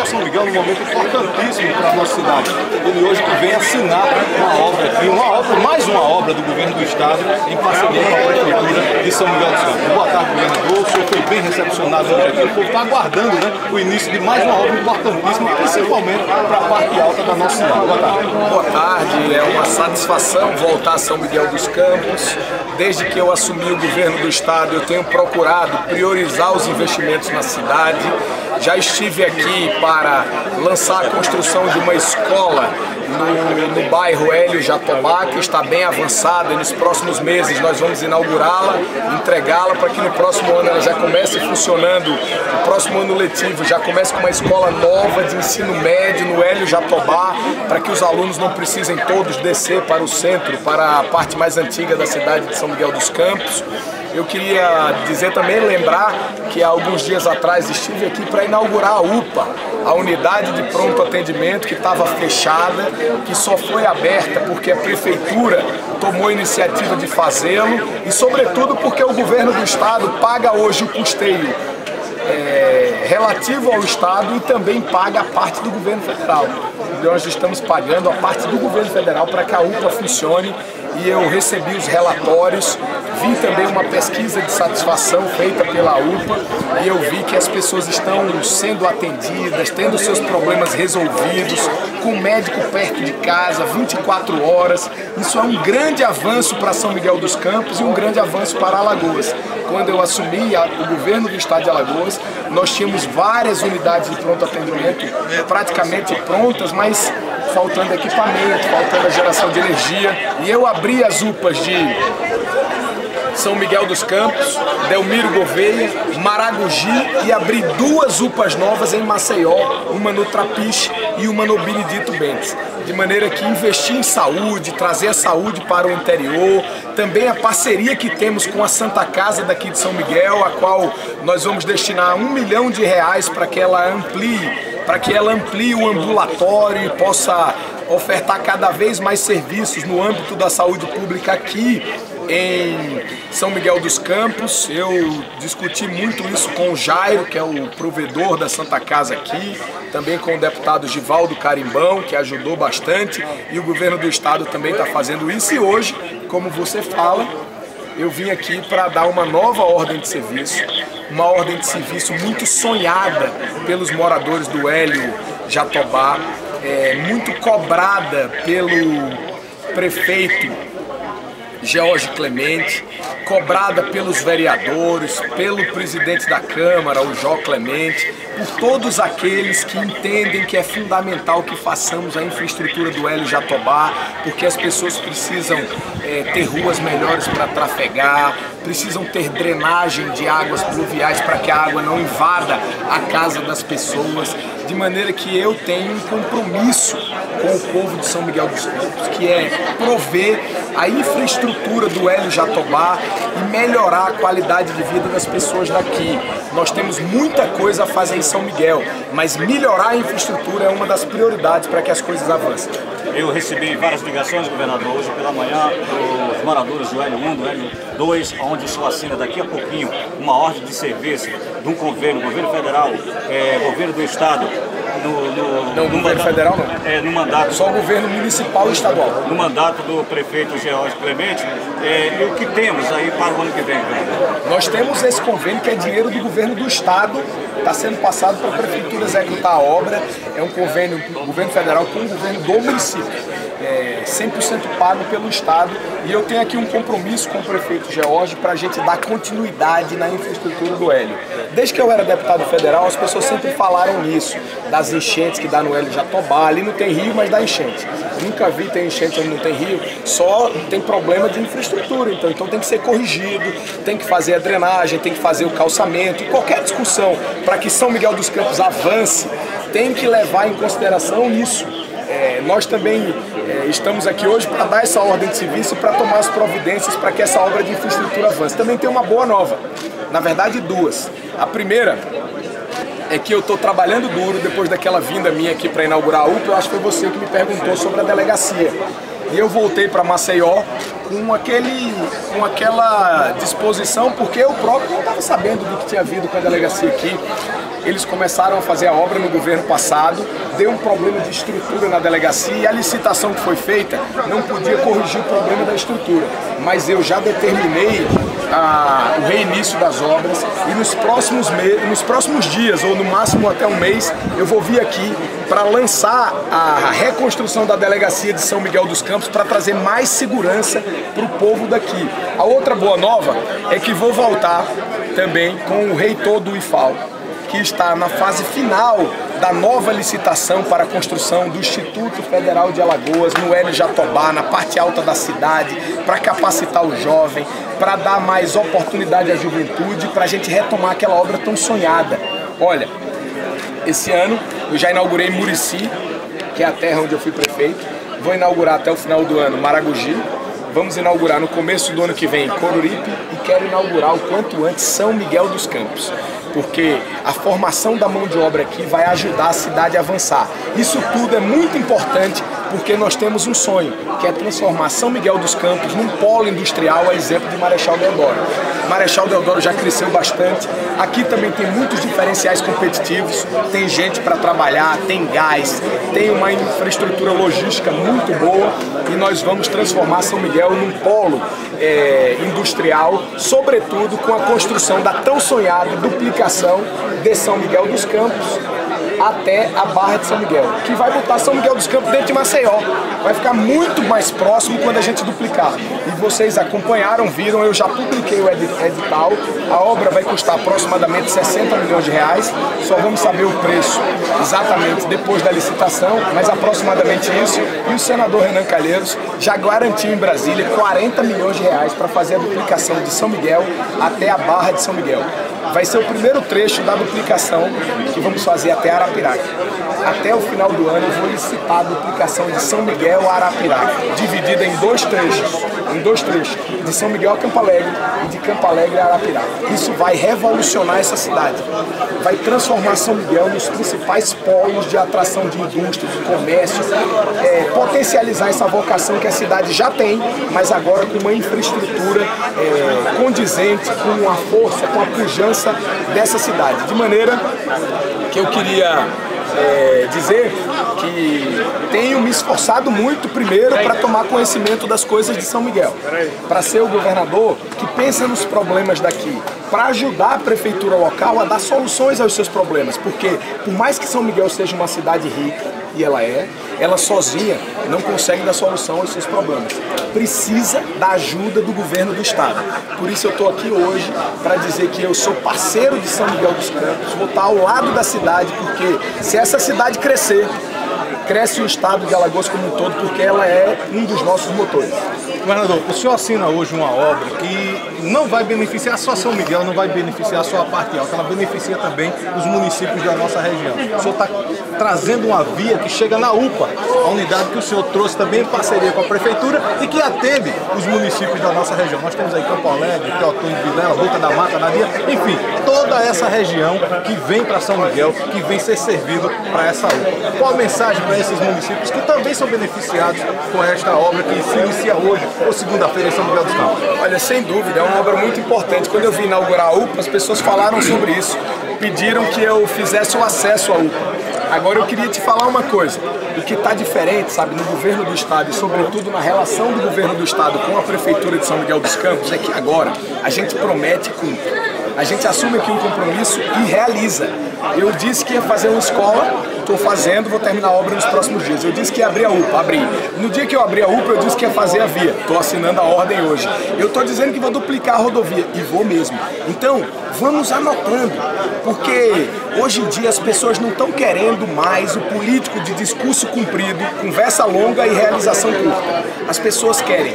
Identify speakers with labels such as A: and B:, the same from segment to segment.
A: a São Miguel num momento importantíssimo para a nossa cidade. Ele hoje que vem assinar uma obra aqui, mais uma obra do governo do estado, em parceria com a prefeitura de São Miguel dos Campos. Boa tarde, governador. O senhor foi bem recepcionado hoje aqui. O povo está aguardando, né, o início de mais uma obra importantíssima, principalmente para a parte alta da nossa cidade. Boa tarde.
B: Boa tarde. É uma satisfação voltar a São Miguel dos Campos. Desde que eu assumi o governo do estado, eu tenho procurado priorizar os investimentos na cidade. Já estive aqui para lançar a construção de uma escola no bairro Hélio Jatobá, que está bem avançada, e nos próximos meses nós vamos inaugurá-la, entregá-la para que no próximo ano ela já comece funcionando, no próximo ano letivo já comece com uma escola nova de ensino médio no Hélio Jatobá, para que os alunos não precisem todos descer para o centro, para a parte mais antiga da cidade de São Miguel dos Campos. Eu queria dizer também, lembrar que há alguns dias atrás estive aqui para inaugurar a UPA, a unidade de pronto atendimento que estava fechada, que só foi aberta porque a prefeitura tomou a iniciativa de fazê-lo e, sobretudo, porque o governo do estado paga hoje o custeio relativo ao estado e também paga a parte do governo federal. Nós estamos pagando a parte do governo federal para que a UPA funcione, e eu recebi os relatórios, vi também uma pesquisa de satisfação feita pela UPA e eu vi que as pessoas estão sendo atendidas, tendo seus problemas resolvidos, com o médico perto de casa, 24 horas. Isso é um grande avanço para São Miguel dos Campos e um grande avanço para Alagoas. Quando eu assumi o governo do estado de Alagoas, nós tínhamos várias unidades de pronto atendimento praticamente prontas, mas faltando equipamento, faltando a geração de energia. E eu abri as UPAs de São Miguel dos Campos, Delmiro Gouveia, Maragogi, e abri duas UPAs novas em Maceió, uma no Trapiche e uma no Benedito Bentes. De maneira que investir em saúde, trazer a saúde para o interior, também a parceria que temos com a Santa Casa daqui de São Miguel, a qual nós vamos destinar R$1 milhão para que ela amplie o ambulatório e possa ofertar cada vez mais serviços no âmbito da saúde pública aqui em São Miguel dos Campos. Eu discuti muito isso com o Jairo, que é o provedor da Santa Casa aqui, também com o deputado Givaldo Carimbão, que ajudou bastante, e o governo do estado também está fazendo isso. E hoje, como você fala, eu vim aqui para dar uma nova ordem de serviço, uma ordem de serviço muito sonhada pelos moradores do Hélio Jatobá, muito cobrada pelo prefeito George Clemente, cobrada pelos vereadores, pelo presidente da Câmara, o Jó Clemente, por todos aqueles que entendem que é fundamental que façamos a infraestrutura do Hélio Jatobá, porque as pessoas precisam ter ruas melhores para trafegar, precisam ter drenagem de águas pluviais para que a água não invada a casa das pessoas, de maneira que eu tenho um compromisso com o povo de São Miguel dos Campos, que é prover a infraestrutura do Hélio Jatobá e melhorar a qualidade de vida das pessoas daqui. Nós temos muita coisa a fazer em São Miguel, mas melhorar a infraestrutura é uma das prioridades para que as coisas avancem.
C: Eu recebi várias ligações, governador, hoje pela manhã, dos moradores do Hélio 1, do Hélio 2, onde o senhor assina daqui a pouquinho uma ordem de serviço de um governo federal, governo do estado,
B: no governo federal não?
C: No mandato.
B: Só o governo municipal e estadual.
C: No mandato do prefeito George Clemente. E o que temos aí para o ano que vem, governador?
B: Nós temos esse convênio que é dinheiro do governo do estado, está sendo passado para a prefeitura executar a obra. É um convênio do governo federal com o governo do município. 100% pago pelo estado, e eu tenho aqui um compromisso com o prefeito George para a gente dar continuidade na infraestrutura do Hélio. Desde que eu era deputado federal, as pessoas sempre falaram nisso, das enchentes que dá no Hélio Jatobá. Ali não tem rio, mas dá enchente. Nunca vi ter enchente onde não tem rio, só tem problema de infraestrutura, então tem que ser corrigido, tem que fazer a drenagem, tem que fazer o calçamento, e qualquer discussão para que São Miguel dos Campos avance, tem que levar em consideração isso. Nós também estamos aqui hoje para dar essa ordem de serviço e para tomar as providências para que essa obra de infraestrutura avance. Também tem uma boa nova, na verdade duas. A primeira é que eu estou trabalhando duro depois daquela vinda minha aqui para inaugurar a UPA. Eu acho que foi você que me perguntou sobre a delegacia. E eu voltei para Maceió com aquela disposição, porque eu próprio não estava sabendo do que tinha havido com a delegacia aqui. Eles começaram a fazer a obra no governo passado, deu um problema de estrutura na delegacia e a licitação que foi feita não podia corrigir o problema da estrutura. Mas eu já determinei o reinício das obras e nos próximos dias, ou no máximo até um mês, eu vou vir aqui para lançar a reconstrução da delegacia de São Miguel dos Campos para trazer mais segurança para o povo daqui. A outra boa nova é que vou voltar também com o reitor do IFAL, que está na fase final da nova licitação para a construção do Instituto Federal de Alagoas, no Hélio Jatobá, na parte alta da cidade, para capacitar o jovem, para dar mais oportunidade à juventude, para a gente retomar aquela obra tão sonhada. Olha, esse ano eu já inaugurei Murici, que é a terra onde eu fui prefeito, vou inaugurar até o final do ano Maragogi, vamos inaugurar no começo do ano que vem Coruripe e quero inaugurar o quanto antes São Miguel dos Campos, porque a formação da mão de obra aqui vai ajudar a cidade a avançar. Isso tudo é muito importante porque nós temos um sonho, que é transformar São Miguel dos Campos num polo industrial, a exemplo de Marechal Deodoro. Marechal Deodoro já cresceu bastante, aqui também tem muitos diferenciais competitivos, tem gente para trabalhar, tem gás, tem uma infraestrutura logística muito boa e nós vamos transformar São Miguel num polo industrial, sobretudo com a construção da tão sonhada duplicação de São Miguel dos Campos até a Barra de São Miguel, que vai botar São Miguel dos Campos dentro de Maceió. Vai ficar muito mais próximo quando a gente duplicar. E vocês acompanharam, viram, eu já publiquei o edital. A obra vai custar aproximadamente 60 milhões de reais. Só vamos saber o preço exatamente depois da licitação, mas aproximadamente isso. E o senador Renan Calheiros já garantiu em Brasília 40 milhões de reais para fazer a duplicação de São Miguel até a Barra de São Miguel. Vai ser o primeiro trecho da duplicação que vamos fazer até Arapiraca. Até o final do ano eu vou licitar a duplicação de São Miguel a Arapiraca, dividida em dois trechos, de São Miguel a Campo Alegre e de Campo Alegre a Arapiraca. Isso vai revolucionar essa cidade, vai transformar São Miguel nos principais polos de atração de indústria, de comércio, potencializar essa vocação que a cidade já tem, mas agora com uma infraestrutura condizente com a força, com a pujança dessa cidade. De maneira que eu queria dizer que tenho me esforçado muito primeiro para tomar conhecimento das coisas de São Miguel, para ser o governador que pensa nos problemas daqui, para ajudar a prefeitura local a dar soluções aos seus problemas, porque por mais que São Miguel seja uma cidade rica, e ela sozinha não consegue dar solução aos seus problemas. Precisa da ajuda do governo do estado. Por isso eu estou aqui hoje para dizer que eu sou parceiro de São Miguel dos Campos, vou estar ao lado da cidade, porque se essa cidade crescer, cresce o estado de Alagoas como um todo, porque ela é um dos nossos motores.
A: Governador, o senhor assina hoje uma obra que não vai beneficiar só São Miguel, não vai beneficiar só a parte alta, ela beneficia também os municípios da nossa região. O senhor está trazendo uma via que chega na UPA, a unidade que o senhor trouxe também em parceria com a prefeitura e que atende os municípios da nossa região. Nós temos aí Campo Alegre, Teotônio de Vilela, Boca da Mata, Nadia, enfim, toda essa região que vem para São Miguel, que vem ser servido para essa UPA. Qual a mensagem para esses municípios que também são beneficiados com esta obra que se inicia hoje ou segunda-feira em São Miguel dos Campos?
B: Olha, sem dúvida, é uma obra muito importante. Quando eu vim inaugurar a UPA, as pessoas falaram sobre isso, pediram que eu fizesse o acesso à UPA. Agora eu queria te falar uma coisa, o que está diferente, sabe, no governo do estado e sobretudo na relação do governo do estado com a prefeitura de São Miguel dos Campos é que agora a gente promete e cumpre. A gente assume aqui um compromisso e realiza. Eu disse que ia fazer uma escola, estou fazendo, vou terminar a obra nos próximos dias. Eu disse que ia abrir a UPA, abri. No dia que eu abri a UPA, eu disse que ia fazer a via. Estou assinando a ordem hoje. Eu estou dizendo que vou duplicar a rodovia, e vou mesmo. Então, vamos anotando, porque hoje em dia as pessoas não estão querendo mais o político de discurso comprido, conversa longa e realização curta. As pessoas querem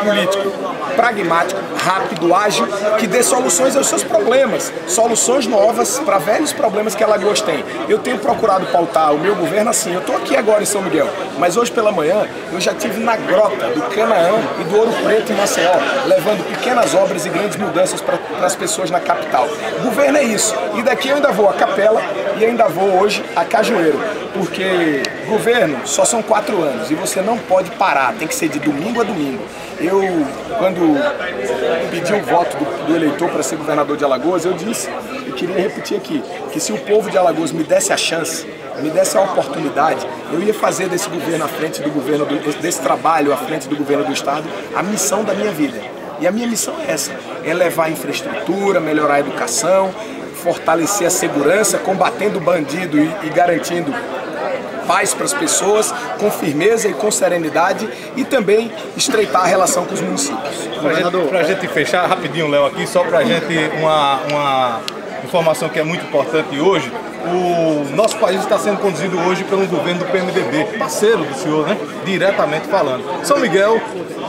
B: político pragmático, rápido, ágil, que dê soluções aos seus problemas, soluções novas para velhos problemas que Alagoas tem. Eu tenho procurado pautar o meu governo assim. Eu estou aqui agora em São Miguel, mas hoje pela manhã eu já estive na Grota do Canaã e do Ouro Preto em Maceió, levando pequenas obras e grandes mudanças para as pessoas na capital. O governo é isso. E daqui eu ainda vou a Capela e ainda vou hoje a Cajueiro, porque governo só são 4 anos e você não pode parar, tem que ser de domingo a domingo. quando pedi o voto do eleitor para ser governador de Alagoas, eu disse, e queria repetir aqui, que se o povo de Alagoas me desse a chance, me desse a oportunidade, eu ia fazer desse governo à frente do governo, desse trabalho à frente do governo do estado, a missão da minha vida. E a minha missão é essa, é levar a infraestrutura, melhorar a educação, fortalecer a segurança, combatendo o bandido e garantindo paz para as pessoas, com firmeza e com serenidade, e também estreitar a relação com os municípios.
A: Para a gente fechar rapidinho, Léo, aqui, só para a gente uma informação que é muito importante hoje. O nosso país está sendo conduzido hoje pelo governo do PMDB, parceiro do senhor, né? Diretamente falando. São Miguel,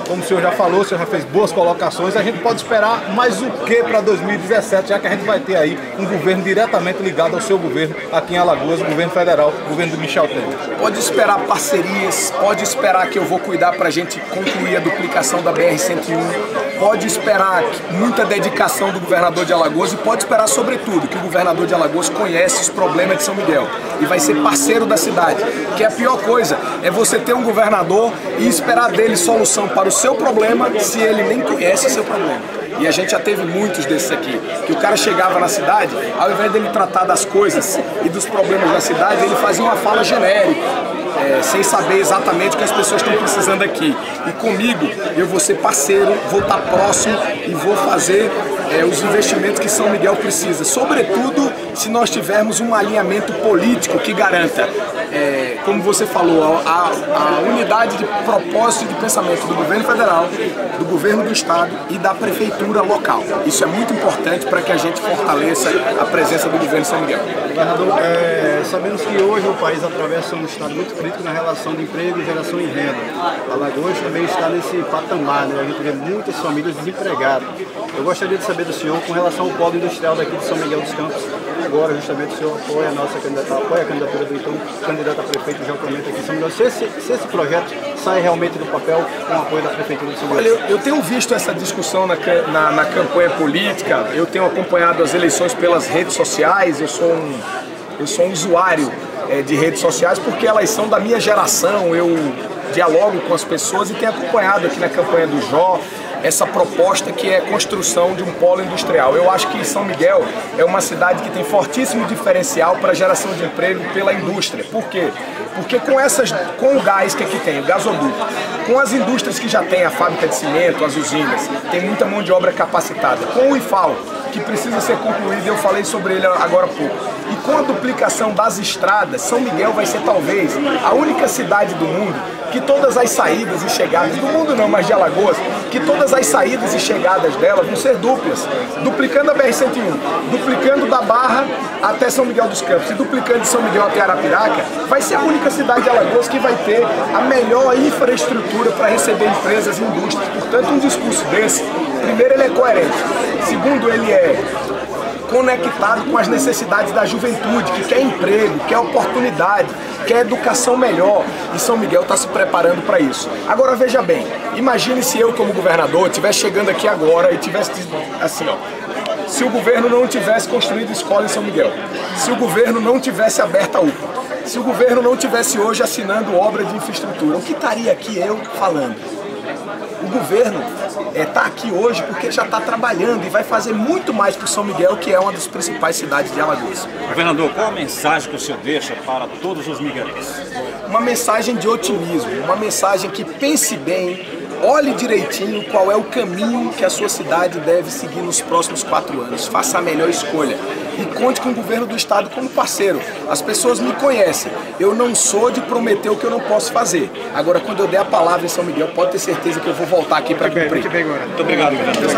A: como o senhor já falou, o senhor já fez boas colocações, a gente pode esperar mais o que para 2017, já que a gente vai ter aí um governo diretamente ligado ao seu governo aqui em Alagoas, o governo federal, o governo do Michel Temer.
B: Pode esperar parcerias, pode esperar que eu vou cuidar para a gente concluir a duplicação da BR-101, pode esperar muita dedicação do governador de Alagoas e pode esperar, sobretudo, que o governador de Alagoas conhece os problemas de São Miguel e vai ser parceiro da cidade, que é a pior coisa, é você ter um governador e esperar dele solução para o seu problema se ele nem conhece o seu problema. E a gente já teve muitos desses aqui, que o cara chegava na cidade, ao invés dele tratar das coisas e dos problemas da cidade, ele fazia uma fala genérica, sem saber exatamente o que as pessoas estão precisando aqui. E comigo, eu vou ser parceiro, vou estar próximo e vou fazer os investimentos que São Miguel precisa. Sobretudo, se nós tivermos um alinhamento político que garanta, como você falou, a unidade de propósito e de pensamento do governo federal, do governo do estado e da prefeitura local. Isso é muito importante para que a gente fortaleça a presença do governo de São Miguel.
D: Governador, sabemos que hoje o país atravessa um estado muito crítico na relação de emprego e geração de renda. Alagoas também está nesse patamar, né? A gente vê muitas famílias desempregadas. Eu gostaria de saber do senhor com relação ao polo industrial daqui de São Miguel dos Campos. Agora, justamente, o senhor apoia a candidatura do então candidato a prefeito João Clemente aqui em São Miguel. Se esse projeto sai realmente do papel com o apoio da prefeitura de São Miguel.
B: Olha, eu tenho visto essa discussão na campanha política, eu tenho acompanhado as eleições pelas redes sociais, eu sou um usuário de redes sociais porque elas são da minha geração, eu dialogo com as pessoas e tenho acompanhado aqui na campanha do Jó essa proposta que é a construção de um polo industrial. Eu acho que São Miguel é uma cidade que tem fortíssimo diferencial para a geração de emprego pela indústria. Por quê? Porque com o gás que aqui tem, o gasoduto, com as indústrias que já tem, a fábrica de cimento, as usinas, tem muita mão de obra capacitada. Com o IFAL, que precisa ser concluído, eu falei sobre ele agora há pouco. E com a duplicação das estradas, São Miguel vai ser talvez a única cidade do mundo que todas as saídas e chegadas, do mundo não, mas de Alagoas, que todas as saídas e chegadas dela vão ser duplas, duplicando a BR-101, duplicando da Barra até São Miguel dos Campos e duplicando de São Miguel até Arapiraca, vai ser a única cidade de Alagoas que vai ter a melhor infraestrutura para receber empresas e indústrias. Portanto, um discurso desse, primeiro, ele é coerente, segundo, ele é conectado com as necessidades da juventude, que quer emprego, quer oportunidade, quer educação melhor, e São Miguel está se preparando para isso. Agora veja bem, imagine se eu como governador estivesse chegando aqui agora e tivesse assim, ó, se o governo não tivesse construído escola em São Miguel, se o governo não tivesse aberto a UPA, se o governo não tivesse hoje assinando obra de infraestrutura, o que estaria aqui eu falando? O governo está aqui hoje porque já está trabalhando e vai fazer muito mais para o São Miguel, que é uma das principais cidades de Alagoas.
C: Governador, qual a mensagem que o senhor deixa para todos os miguelenses?
B: Uma mensagem de otimismo, uma mensagem que pense bem, olhe direitinho qual é o caminho que a sua cidade deve seguir nos próximos 4 anos. Faça a melhor escolha e conte com o governo do estado como parceiro. As pessoas me conhecem, eu não sou de prometer o que eu não posso fazer. Agora, quando eu der a palavra em São Miguel, pode ter certeza que eu vou voltar aqui para cumprir.
C: Muito obrigado, governador.